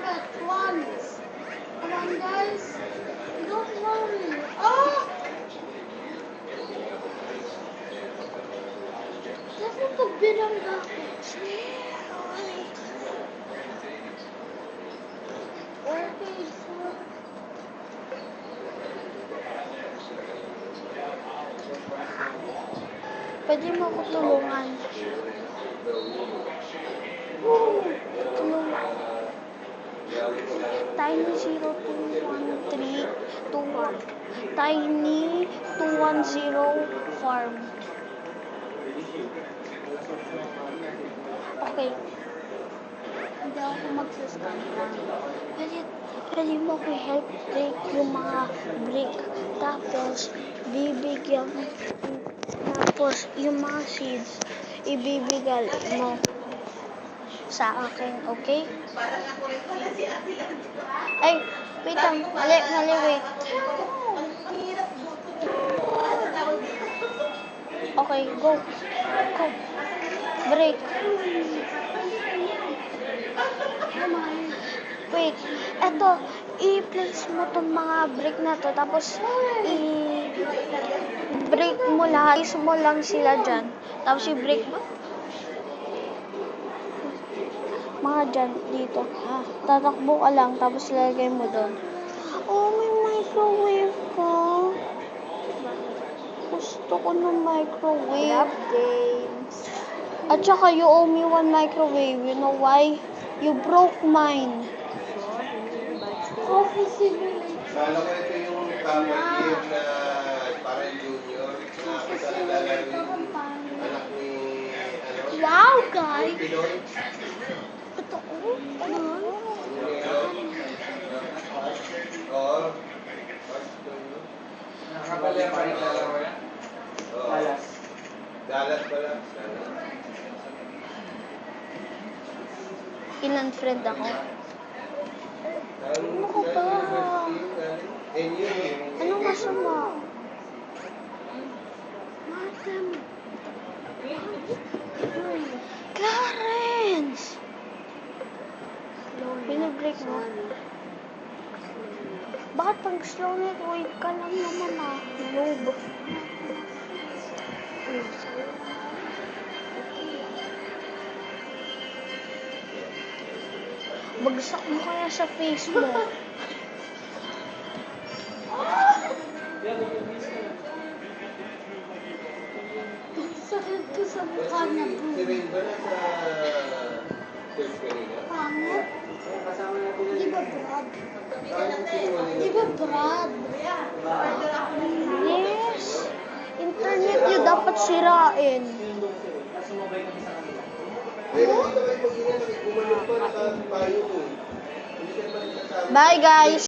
it once. Come on, guys. Don't worry. Oh! Dapat pagbilang ako. Okay, so... Pwede mo ako tulungan. Tulungan. Tiny 0213 Tiny 210 farm. Okay. Hindi ako magsascan lang. Pwede mo ko help break yung mga brick. Tapos, bibigyan tapos, yung mga seeds, ibibigay mo sa akin, okay? Ay, wait lang. Mali, wait. Okay, go. Break. Wait, eto, i-place mo tong mga brick na to, tapos i-break mo lahat, is mo lang sila dyan, tapos i-break mo mga dyan, dito, tatakbo ka lang, tapos ilagay mo doon. Oh, may microwave ka. Gusto ko ng microwave. At saka you owe me one microwave, you know why? You broke mine. Coffee simulator. Kala ko ito yung year na parang junior na kasalalaro yung anak ni Wow, guys! Pinoy. Ito, Oo. Nakapalaya pa rin dalawa yan? Dallas. Dallas pala. in-unfriend ako. Ano ko ba? Anong masama? Madam. Clarence! Binibreak mo? Bakit pag slow net, wait ka lang naman noob. Bagsak mo kaya sa face mo. Sakit ko sa mukha niya, bro. Si Rain ba nasa church kanina? Pangit. Kasama natin yan. Di ba, Brad? Parang sinungaling Di ba, Brad? Yes. Internet yun dapat sirain. Sumabay kami sa kanila. Pero dito kayo mag-ingat, bumalik pa, nakapayo ko. Hindi ka pa nagsasabi. Bye, guys.